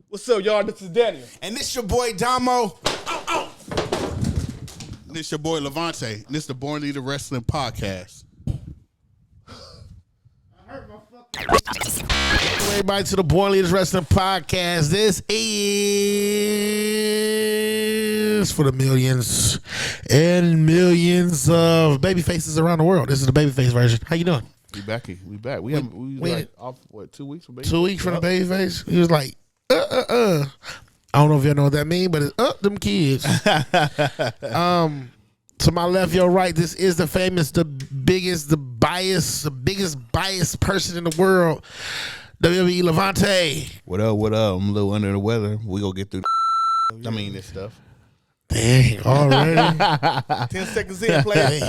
What's up, y'all? This is Daniel. And this your boy Damo. This your boy Lavonte. And this the Born Leader Wrestling Podcast. Everybody to the Born Leaders Wrestling Podcast. This is for the millions and millions of baby faces around the world. This is the babyface version. How you doing? We back. We like off what 2 weeks from baby? 2 weeks from the baby face. He was like, I don't know if y'all know what that means, but it's them kids. To my left, your right, this is the famous, the biggest, the biggest biased person in the world, WWELavonte. What up? I'm a little under the weather. We gonna get through this stuff. Dang, already? 10 seconds in, play.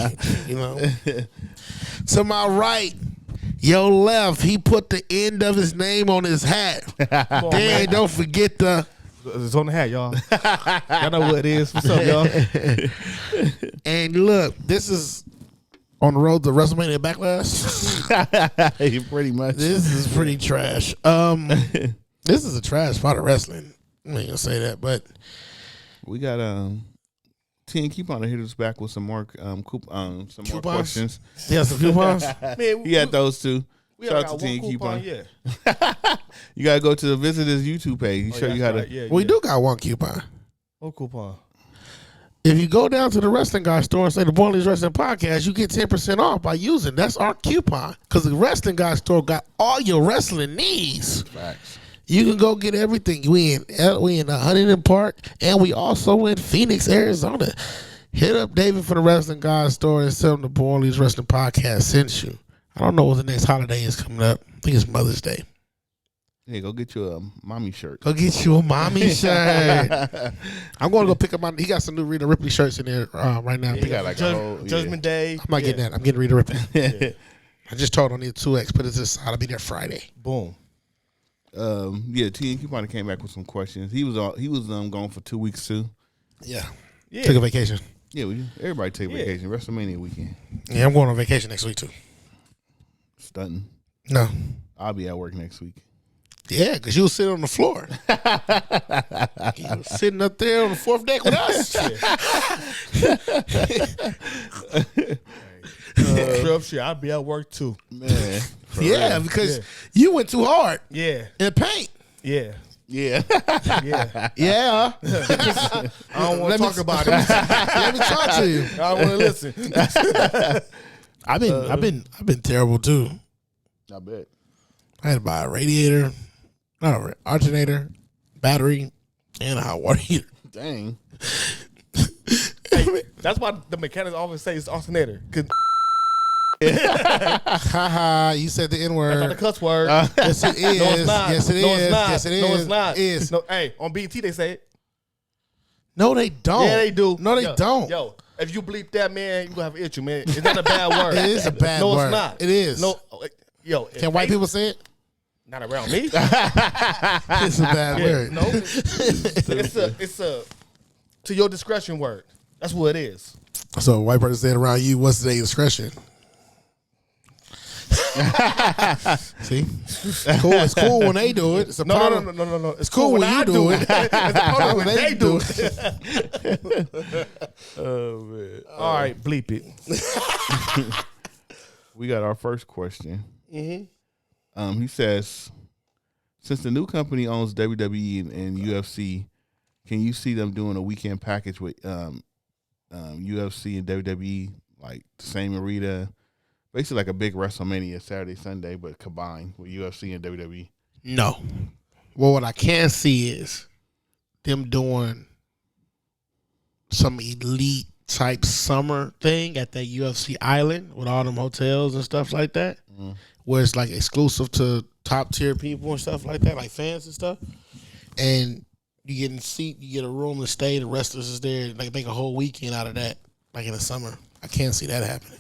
You know. To my right, your left, he put the end of his name on his hat. Dang, don't forget the... It's on the hat, y'all. Y'all know what it is. What's up, y'all? And look, this is on the road to WrestleMania Backlash. Pretty much. This is pretty trash. This is a trash part of wrestling. I ain't gonna say that, but we got T Keep on to hit us back with some more coupons? More questions. Yeah, some coupons. Man, he had those too. Shout out to T Keep on. Yeah. You gotta go to visit his YouTube page. He show you how to. Yeah, we do got one coupon. What coupon? If you go down to the Wrestling Guy store and say the Born Leaders Wrestling Podcast, you get 10% off by using. That's our coupon. Because the Wrestling Guy store got all your wrestling needs. Facts. You can go get everything. We in Huntington Park, and we also in Phoenix, Arizona. Hit up David for the Wrestling Guy store and tell him the Born Leaders Wrestling Podcast sent you. I don't know what the next holiday is coming up. I think it's Mother's Day. Hey, go get you a mommy shirt. Go get you a mommy shirt. I'm going to go pick up he got some new Rita Ripley shirts in there right now. Yeah, he got like a whole Judgment Day. I'm not getting that. I'm getting Rita Ripley. I just told him I need 2X. Put it to the side. I'll be there Friday. Boom. T Keep on came back with some questions. He was gone for 2 weeks too. Yeah. Took a vacation. Yeah, everybody take a vacation. WrestleMania weekend. Yeah, I'm going on vacation next week too. Stunting. No. I'll be at work next week. Yeah, because you was sitting on the floor. You was sitting up there on the fourth deck with us. Shit, I'll be at work too. Man. Yeah, because you went too hard. Yeah. In the paint. Yeah. Yeah. Yeah. Yeah. I don't want to talk about it. Let me talk to you. I don't want to listen. I've been terrible too. I bet. I had to buy a radiator, not an alternator, battery, and a hot water heater. Dang. Hey, that's why the mechanics always say it's alternator. Haha, you said the N-word. That's not a cuss word. Yes, it is. No, it's not. Yes, it is. No, it's not. Yes, it is. No, it's not. Is. No, hey, on BT they say it. No, they don't. Yeah, they do. No, they don't. Yo, if you bleep that, man, you gonna have an issue, man. It's not a bad word. It is a bad word. No, it's not. It is. No, yo. Can white people say it? Not around me. It's a bad word. No, it's a to your discretion word. That's what it is. So a white person saying around you, what's their discretion? See? It's cool when they do it. It's a No. It's cool when you do it. It's a problem when they do it. Oh man. All right, bleep it. We got our first question. Mm-hmm. He says, since the new company owns WWE and UFC, can you see them doing a weekend package with UFC and WWE, like the same arena, basically like a big WrestleMania Saturday, Sunday, but combined with UFC and WWE? No. Well, what I can see is them doing some elite type summer thing at that UFC island with all them hotels and stuff like that, where it's like exclusive to top tier people and stuff like that, like fans and stuff. And you get a room to stay. The wrestlers is there. Like make a whole weekend out of that, like in the summer. I can't see that happening.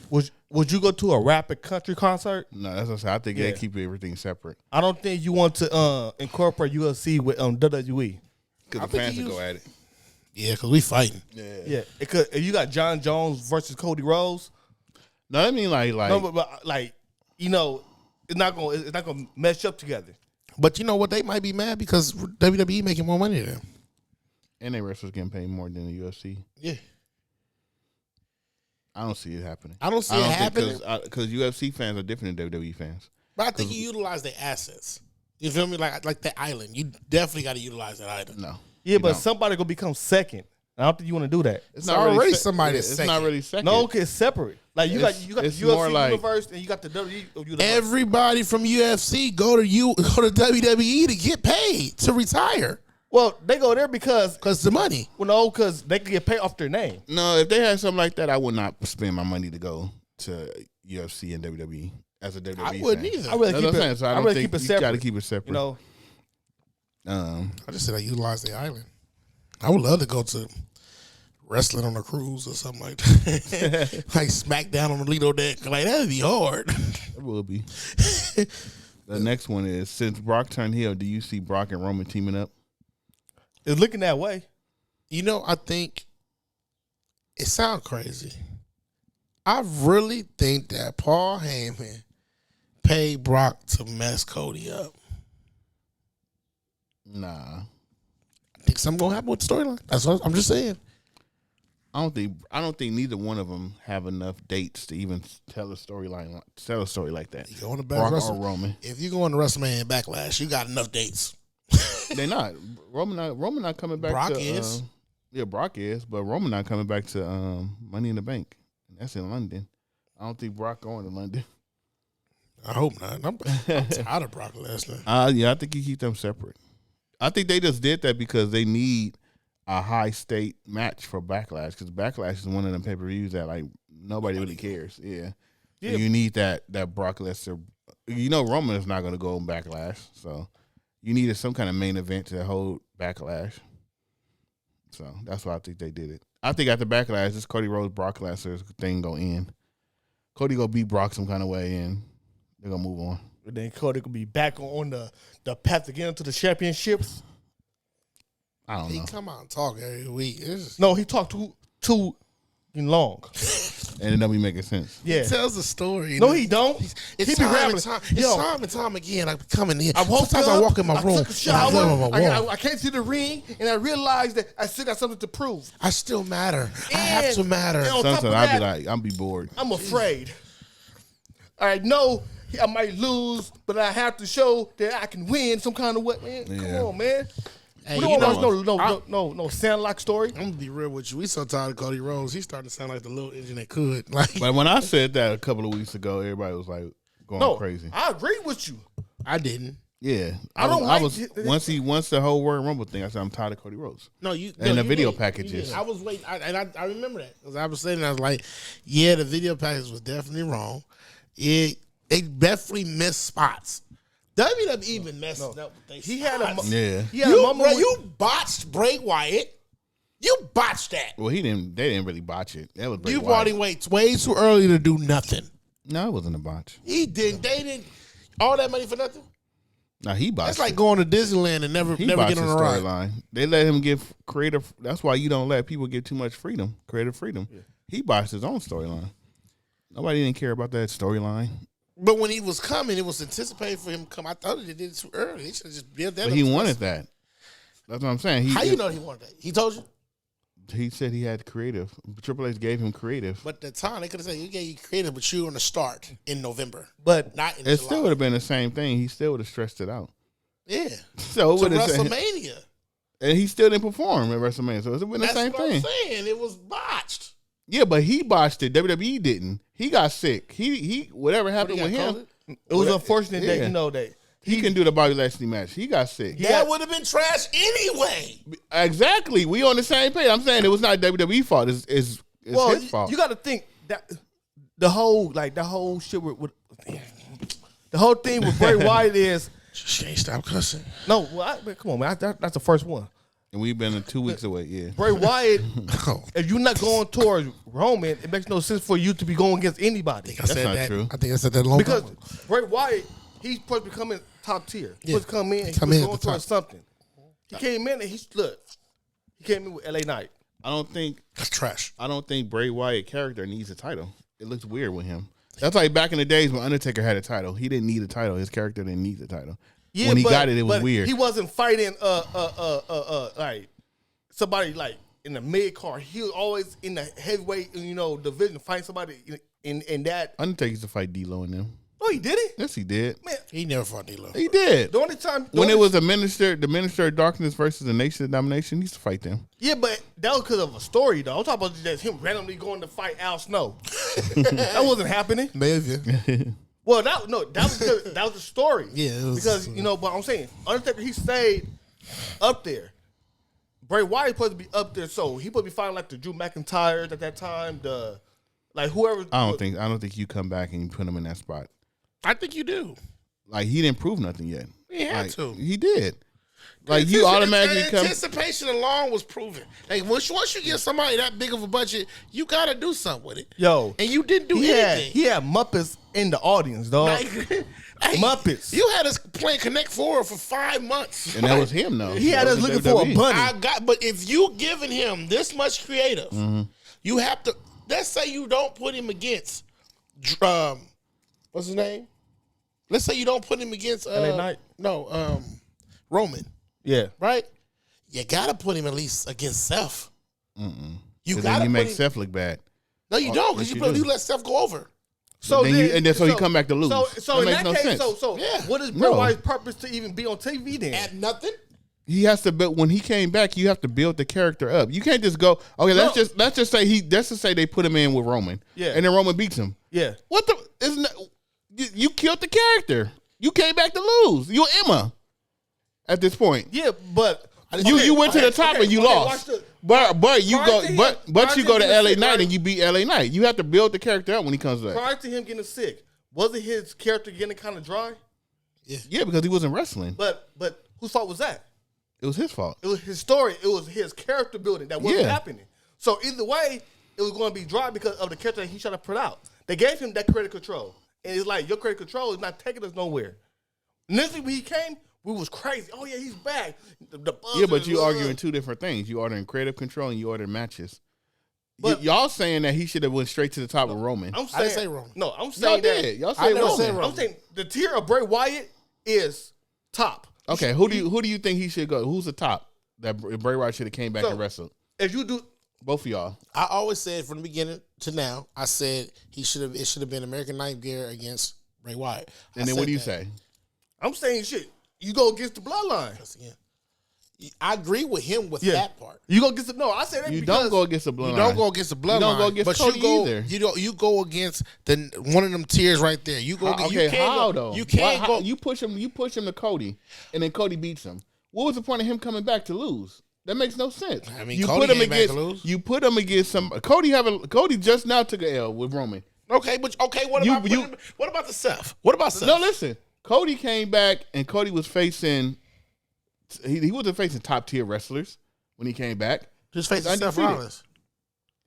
Would you go to a rapid country concert? No, that's what I said. I think they keep everything separate. I don't think you want to incorporate UFC with WWE. Because the fans will go at it. Yeah, because we fighting. Yeah. If you got John Jones versus Cody Rhodes. No, I mean like No, but like, you know, it's not gonna mesh up together. But you know what? They might be mad because WWE making more money than them. And they wrestlers getting paid more than the UFC. Yeah. I don't see it happening. I don't see it happening. Because UFC fans are different than WWE fans. But I think you utilize their assets. You feel me? Like that island. You definitely got to utilize that island. No. Yeah, but somebody going to become second. I don't think you want to do that. It's not already somebody that's second. It's not really second. No, okay, it's separate. Like you got the UFC universe and you got the WWE universe. Everybody from UFC go to WWE to get paid to retire. Well, they go there because the money. Well, no, because they can get paid off their name. No, if they had something like that, I would not spend my money to go to UFC and WWE as a WWE I wouldn't fan. either. I really keep it. So I don't think you got to keep it separate. You know, I just said I utilize the island. I would love to go to wrestling on a cruise or something like that. Like SmackDown on the Lido deck. Like, that would be hard. It will be. The next one is, since Brock turned heel, do you see Brock and Roman teaming up? it's looking that way. You know, I think it sounds crazy. I really think that Paul Heyman paid Brock to mess Cody up. Nah. I think something gonna happen with the storyline. That's what I'm just saying. I don't think neither one of them have enough dates to even tell a story like that. You go on the Brock or Roman. If you go on the WrestleMania Backlash, you got enough dates. They're not. Roman not coming back. Brock to, is. Yeah, Brock is, but Roman not coming back to Money in the Bank. That's in London. I don't think Brock going to London. I hope not. I'm tired of Brock Lesnar. Yeah, I think you keep them separate. I think they just did that because they need a high state match for Backlash, because Backlash is one of them pay-per-views that like nobody really cares. Yeah. So you need that Brock Lesnar. You know Roman is not going to go on Backlash, so you needed some kind of main event to hold Backlash. So that's why I think they did it. I think after Backlash, this Cody Rhodes Brock Lesnar thing go end. Cody go beat Brock some kind of way, and they're gonna move on. And then Cody could be back on the path to get into the championships. I don't know. He come out and talk every week. No, he talked too long. And it don't be making sense. Yeah. He tells a story. No, he don't. It's He be rapping. time and time again. I come in here. I woke Sometimes up, I walk in my room. I took a shower. And I can't see the ring, and I realized that I still got something to prove. I still matter. I And- have to matter. and on top Sometimes of I'll be that, like, I'll be bored. I'm afraid. I know I might lose, but I have to show that I can win some kind of way. Man, Yeah. come on, man. Hey, We you don't know, watch no Sandlock story. I'm gonna be real with you. We so tired of Cody Rhodes. He's starting to sound like the little engine that could. Like, But when I said that a couple of weeks ago, everybody was like going crazy. I agree with you. I didn't. Yeah, I don't I like was it. once the whole Royal Rumble thing. I said I'm tired of Cody Rhodes. No, you. And the you video did. packages. You did. I was waiting, I remember that because I was saying, I was like, yeah, the video package was definitely wrong. They definitely missed spots. WWE even messed up with they He had a spots. Yeah. he had a moment when- You botched Bray Wyatt. You botched that. Well, they didn't really botch it. That was Bray You Wyatt. brought him way too early to do nothing. No, it wasn't a botch. He didn't. They didn't. All that money for nothing. No, he botched. That's like it. going to Disneyland and never He get botched on his a ride. storyline. They let him give creative. That's why you don't let people get too much freedom, creative freedom. Yeah. He botched his own storyline. Nobody didn't care about that storyline. But when he was coming, it was anticipated for him to come. I thought they did it too early. They should have just built that. But up he to wanted us. that. That's what I'm saying. How you know he wanted that? He told you. He said he had creative. Triple H gave him creative. But at the time, they could have said, you gave you creative, but you were going to start in November. But Not in It July. still would have been the same thing. He still would have stressed it out. Yeah. So it To would have WrestleMania. and he still didn't perform at WrestleMania. So it would have been the That's same what thing. I'm saying. It was botched. Yeah, but he botched it. WWE didn't. He got sick. He whatever happened with him. COVID? it was unfortunate that Yeah. that He couldn't do the Bobby Lashley match. He got sick. That would have been trash anyway. Exactly. We on the same page. I'm saying it was not WWE fault. It's his fault. You got to think that the whole shit with the whole thing with Bray Wyatt is She ain't stop cussing. no. Well, come on, man. That's the first one. And we've been 2 weeks away. Yeah. Bray Wyatt. Oh. If you're not going towards Roman, it makes no sense for you to be going against anybody. I said not that. true. I think I said that long Because time ago. Bray Wyatt, he's supposed to be coming top tier. He's supposed to come in. He's Come supposed in to go at the towards something. He came in and he came in with LA Knight. I don't think That's trash. Bray Wyatt character needs a title. It looks weird with him. That's like back in the days when Undertaker had a title. He didn't need a title. His character didn't need the title. Yeah, when he but- got it was but weird. He wasn't fighting like somebody like in the mid card. He was always in the heavyweight, division, fighting somebody in that. Undertaker used to fight D-Lo in them. Oh, he did it? Yes, he did. Man, He never fought D-Lo. He did. the only time When it was the Minister of Darkness versus the Nation of Domination, he used to fight them. Yeah, but that was because of a story, though. I'm talking about just him randomly going to fight Al Snow. That wasn't happening. Maybe. Well, that was because that was the story. Yeah, it was- because but I'm saying Undertaker, he stayed up there. Bray Wyatt supposed to be up there, so he supposed to be fighting like the Drew McIntyres at that time. Whoever. I don't think you come back and you put him in that spot. I think you do. Like he didn't prove nothing yet. He had to. He did. Like you automatically come. Anticipation alone was proven. Like once you get somebody that big of a budget, you gotta do something with it. Yo, and you didn't do he anything. He had Muppets in the audience, dog. Like, hey, Muppets. You had us playing Connect Four for 5 months, And that was him, though. He had us looking for a bunny. But if you giving him this much creative, you have to. Let's say you don't put him against, what's his name? Let's say you don't put him against LA Knight? No, Roman. Yeah. Right? You gotta put him at least against Seth. You Then gotta you put make him. Seth look bad. No, you don't, because yes, you do. you let Seth go over. So Then he come back to lose. So That in makes that no case, sense. Yeah. what is Bray No. Wyatt's purpose to even be on TV then? At nothing. He has to build. When he came back, you have to build the character up. You can't just go. Okay, let's just say they put him in with Roman. Yeah. And then Roman beats him. Yeah. What the? Isn't that, you killed the character? You came back to lose. You're Emma. At this point. Yeah, but You went to the top and you lost. But you go to LA Knight and you beat LA Knight. You have to build the character up when he comes back. prior to him getting sick, wasn't his character getting kind of dry? Yeah, because he wasn't wrestling. But whose fault was that? It was his fault. It was his story. It was his character building that wasn't Yeah. happening. So either way, it was going to be dry because of the character that he should have put out. They gave him that creative control, and it's like your creative control is not taking us nowhere. Initially, when he came, we was crazy. Oh yeah, he's back. The Yeah, but you arguing two different things. You ordering creative control and you ordering matches. But- y'all saying that he should have went straight to the top with Roman. I'm saying, I didn't say Roman. No, I'm Y'all saying that. did. Y'all I said never Roman. said Roman. I'm saying the tier of Bray Wyatt is top. Okay, who do you think he should go? Who's the top that Bray Wyatt should have came back So- and wrestled? If you do, Both of y'all. I always said from the beginning to now, I said it should have been American Nightmare against Bray Wyatt. And then what do you say? I'm saying shit. You go against the bloodline. Yeah. I agree with him with Yeah. that part. You go against the no. I said that You because don't go against the bloodline. You don't go against the bloodline. You don't go against but Cody you go, either. You go against one of them tiers right there. You go. Okay, you can't how go, though? You can't go. You push him to Cody, and then Cody beats him. What was the point of him coming back to lose? That makes no sense. I mean, you Cody put him came back against to lose. you put him against some Cody just now took an L with Roman. Okay, but what about the Seth? What about Seth? No, listen. Cody came back and Cody was facing. He wasn't facing top tier wrestlers when he came back. Just facing He's Seth undefeated. Rollins.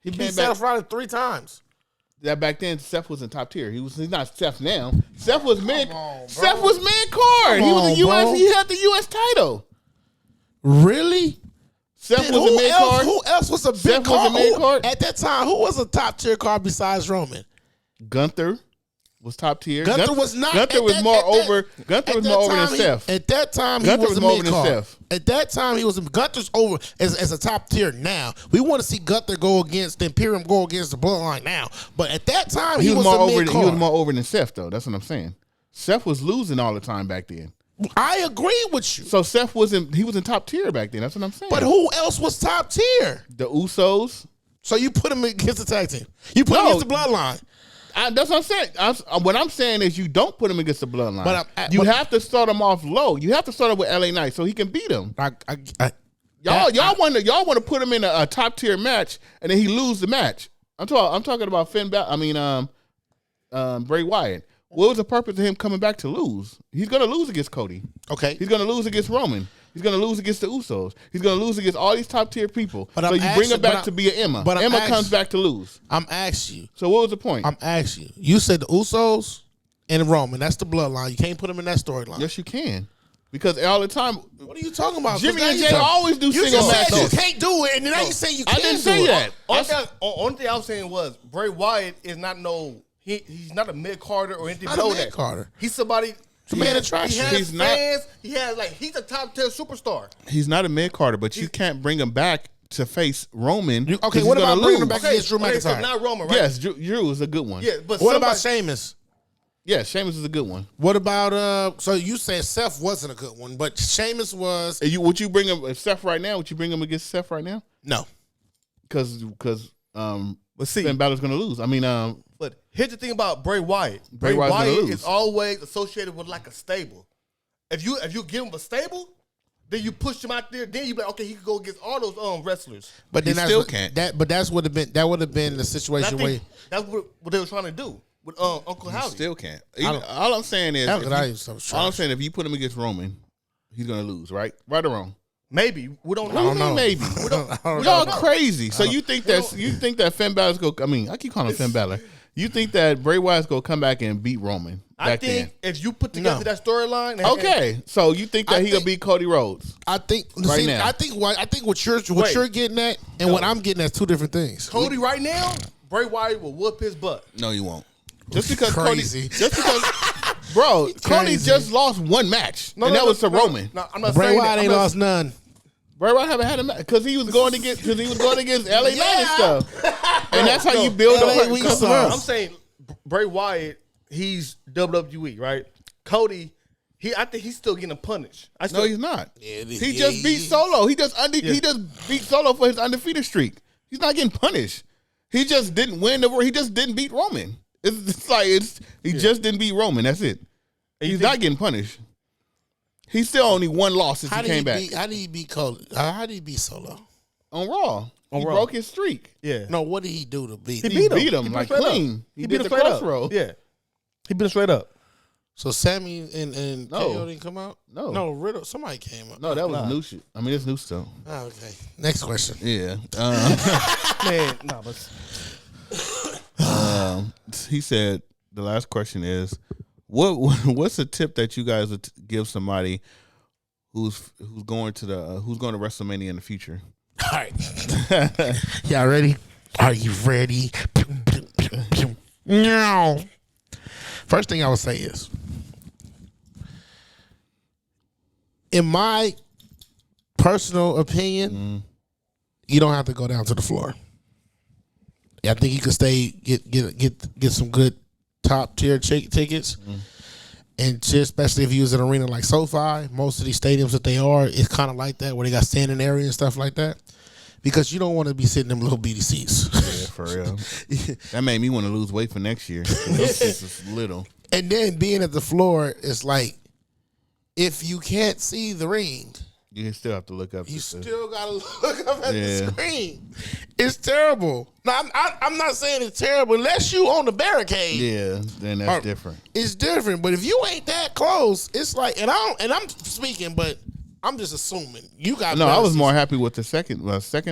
He He came beat back. Seth Rollins 3 times. That back then Seth was in top tier. He's not Seth now. Seth was mid. on, bro. Seth was mid card. Come He was a on, US. bro. He had the US title. Really? Seth was a mid card. Who else was a Seth big was a card? mid-card. At that time, who was a top tier card besides Roman? Gunther was top tier. Gunther was not. Gunther at was that- more at that- over. Gunther at was that more over than time, Seth. At that time, Gunther he was was a more over mid than card. Seth. At that time, he was Gunther's over as a top tier. Now we want to see Gunther go against the Imperium, go against the Bloodline now. But at that time, He was more a over. mid He was card. more over than Seth, though. That's what I'm saying. Seth was losing all the time back then. I agree with you. So Seth wasn't. He was in top tier back then. That's what I'm saying. But who else was top tier? The Usos. So you put him against the tag team. You put him No. against the Bloodline. That's what I'm saying. What I'm saying is you don't put him against the bloodline. But you have to start him off low. You have to start him with LA Knight so he can beat him. Y'all want to put him in a top tier match and then he lose the match. I'm talking about Bray Wyatt. What was the purpose of him coming back to lose? He's gonna lose against Cody. Okay. He's gonna lose against Roman. He's gonna lose against the Usos. He's gonna lose against all these top tier people. But so I'm you bring asking- him back but to be an Emma. but I'm Emma asking- comes back to lose. I'm asking you. So what was the point? I'm asking you. You said the Usos and Roman. That's the Bloodline. You can't put them in that storyline. Yes, you can. Because all the time, What are you talking about? Jimmy 'Cause and now Jay you always do You single just said matches. you can't do it, and now you say you I can't didn't do say it. that. Only thing I was saying was Bray Wyatt is not he's not a mid carder or anything Not a below that. mid-carder. He's somebody It's a man attraction. He has fans. He's a top 10 superstar. He's not a mid-carder, but you can't bring him back to face Roman. Okay, what about bringing him back against Drew McIntyre? So not Roman, right? Yes, Drew is a good one. Yeah, but what about Sheamus? Yeah, Sheamus is a good one. What about so you said Seth wasn't a good one, but Sheamus was. Would you bring him if Seth right now? Would you bring him against Seth right now? No, because let's see, Finn Balor's going to lose. I mean, but here's the thing about Bray Wyatt. Bray Wyatt lose. is always associated with like a stable. If you give him a stable, then you push him out there. Then you be like, okay, he could go against all those wrestlers. but then he still can't. That would have been the situation where that's what they were trying to do with Uncle Howdy. Still can't. All I'm saying is, if you put him against Roman, he's going to lose, right? Right or wrong? Maybe we don't I don't know. Maybe y'all crazy. So you think that Finn Balor's go? I mean, I keep calling him Finn Balor. You think that Bray Wyatt's gonna come back and beat Roman? I think if you put together that storyline, okay. So you think that he gonna beat Cody Rhodes? I think now. I think what you're getting at and what I'm getting at is two different things. Cody right now, Bray Wyatt will whoop his butt. No, he won't. Just because crazy. Bro, Cody just lost one match, and that was to Roman. No, I'm not Bray saying Wyatt that. ain't lost none. Bray Wyatt haven't had a match because he was going against LA Knight and stuff, and that's how you build LA a customer. I'm saying Bray Wyatt, he's WWE, right? Cody, I think he's still getting punished. No, he's not. He just beat Solo. He just beat Solo for his undefeated streak. He's not getting punished. He just didn't win he just didn't beat Roman. He just didn't beat Roman. That's it. He's not getting punished. He's still only one loss since he came back. How did he beat Cody? How did he beat Solo? On Raw. He broke his streak. Yeah. No, what did he do to beat him? He beat him like clean. He did the crossroad. Yeah. He beat him straight up. So Sammy and KO didn't come out? No, Riddle. Somebody came up. No, that was new shit. I mean, it's new stuff. Oh, okay. Next question. Yeah. Man, no, but he said the last question is, what's a tip that you guys would give somebody who's going to WrestleMania in the future? All right. Y'all ready? Are you ready? No. First thing I would say is, in my personal opinion, you don't have to go down to the floor. I think you could stay get some good top tier tickets, and just especially if you use an arena like SoFi, most of these stadiums that they are, it's kind of like that where they got standing area and stuff like that, because you don't want to be sitting in them little beady seats. Yeah, for real. That made me want to lose weight for next year. Those seats is little. And then being at the floor, it's like, if you can't see the ring, you still have to look up. You still gotta look up at the screen. It's terrible. Now, I'm not saying it's terrible unless you on the barricade. Yeah, then that's different. It's different. But if you ain't that close, it's like, and I'm speaking, but I'm just assuming you got. No, I was more happy with the second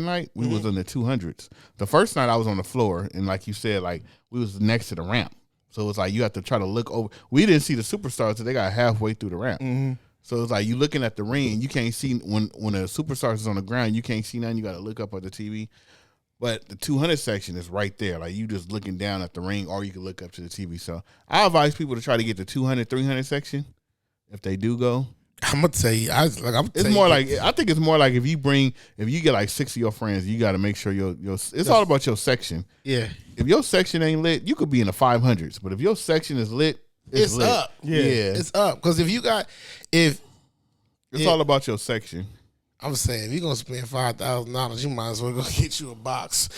night. We was in the 200s. The first night I was on the floor, and like you said, like we was next to the ramp, so it was like you have to try to look over. We didn't see the superstars until they got halfway through the ramp. Mm-hmm. So it's like you looking at the ring, you can't see when a superstar is on the ground, you can't see nothing. You got to look up at the TV. But the 200 section is right there. Like you just looking down at the ring, or you can look up to the TV. So I advise people to try to get the 200, 300 section if they do go. I'm gonna tell you, I think it's more like if you get like 6 of your friends, you got to make sure it's all about your section. Yeah. If your section ain't lit, you could be in the 500s. But if your section is lit, it's lit. Up. Yeah, it's up. Because it's all about your section. I'm saying, if you're gonna spend $5,000, you might as well go get you a box.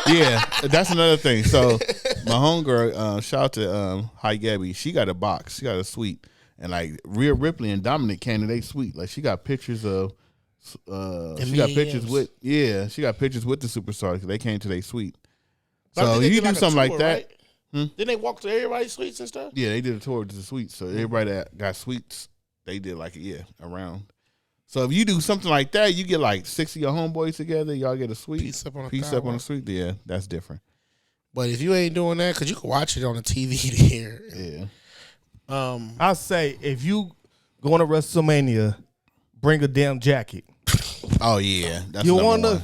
Yeah, that's another thing. So my homegirl, shout out to Hi Gabby, she got a box, she got a suite, and like Rhea Ripley and Dominic came to their suite. Like she got pictures of, she got pictures with the superstars. They came to their suite. So you do like something like that. Right? Didn't they walk to everybody's suites and stuff? Yeah, they did a tour to the suites. So everybody that got suites, they did like around. So if you do something like that, you get like 6 of your homeboys together. Y'all get a suite. Piece up on a suite. Yeah, that's different. But if you ain't doing that, because you can watch it on the TV there. Yeah. I say if you going to WrestleMania, bring a damn jacket. Oh yeah, that's you don't want to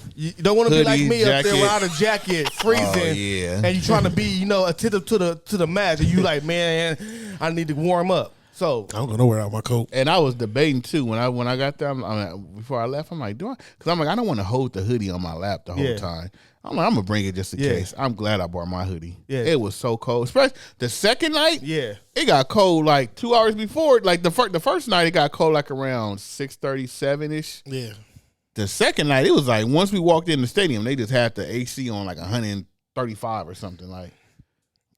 be like me jacket. up there without a jacket, freezing. Oh yeah, and you trying to be attentive to the match, and you like, man, I need to warm up. So I'm gonna wear out my coat. And I was debating too when I got there. Before I left, I'm like, because I'm like, I don't want to hold the hoodie on my lap the whole time. I'm like, I'm gonna bring it just in case. I'm glad I brought my hoodie. Yeah, it was so cold, especially the second night. Yeah, it got cold like 2 hours before. Like the first night, it got cold like around 6:37 ish. Yeah. The second night, it was like once we walked in the stadium, they just had the AC on like 135 or something. Like,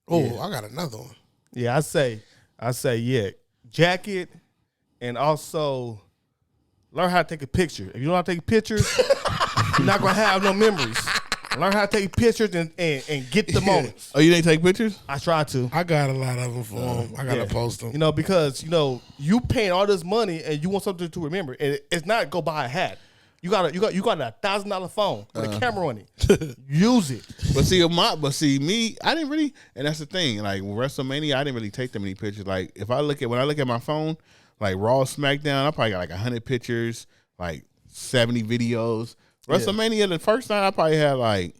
I got another one. Yeah, I say, jacket, and also learn how to take a picture. If you don't know how to take pictures, you're not gonna have no memories. Learn how to take pictures and get the moments. Oh, you didn't take pictures? I tried to. I got a lot of them for them. I gotta post them. Because you paying all this money and you want something to remember, and it's not go buy a hat. You got a $1,000 phone with a camera on it. Use it. But see, me, I didn't really, and that's the thing. Like WrestleMania, I didn't really take that many pictures. Like when I look at my phone, like Raw, SmackDown, I probably got like 100 pictures, like 70 videos. WrestleMania, the first night I probably had like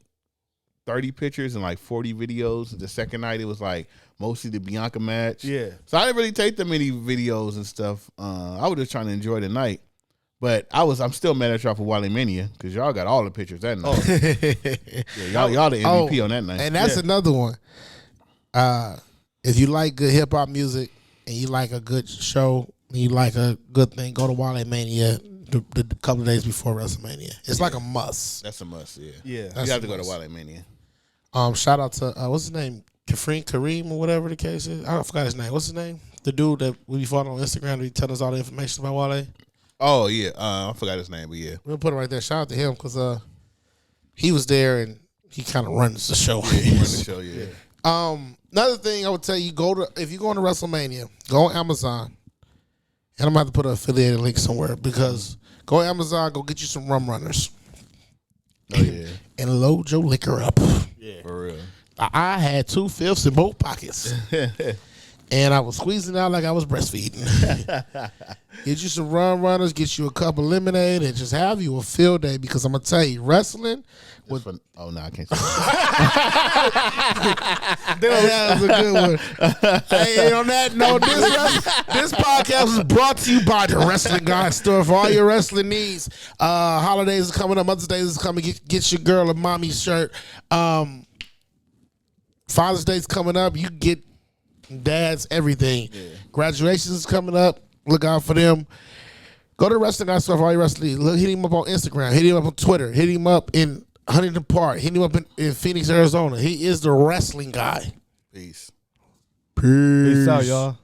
30 pictures and like 40 videos. The second night it was like mostly the Bianca match. Yeah. So I didn't really take that many videos and stuff. I was just trying to enjoy the night. But I'm still mad at y'all for WrestleMania because y'all got all the pictures that night. Y'all the MVP on that night. And that's another one. If you like good hip hop music and you like a good show and you like a good thing, go to WrestleMania the couple of days before WrestleMania. It's like a must. That's a must. Yeah. Yeah. You have to go to WrestleMania. Shout out to what's his name, Kareem or whatever the case is. I forgot his name. What's his name? The dude that we follow on Instagram. He tell us all the information about Wale. Oh yeah, I forgot his name, but yeah, we'll put it right there. Shout out to him because he was there and he kind of runs the show. Yeah, he runs the show. Yeah. Another thing I would tell you, if you go into WrestleMania, go on Amazon, and I'm gonna have to put an affiliated link somewhere because go on Amazon, go get you some rum runners. Oh yeah, and load your liquor up. Yeah, for real. I had 2/5 in both pockets. And I was squeezing out like I was breastfeeding. Get you some rum runners, get you a cup of lemonade, and just have you a field day because I'm going to tell you, wrestling was... Oh, no, I can't say that was a good one. Hey, on that note, this podcast is brought to you by the Wrestling Guy Store for all your wrestling needs. Holidays are coming up. Mother's Day is coming. Get your girl a mommy shirt. Father's Day is coming up. You get dads, everything. Yeah. Graduations is coming up. Look out for them. Go to the Wrestling Guy Store for all your wrestling. Look, hit him up on Instagram. Hit him up on Twitter. Hit him up in Huntington Park. Hit him up in Phoenix, Arizona. He is the wrestling guy. Peace. Peace out, y'all.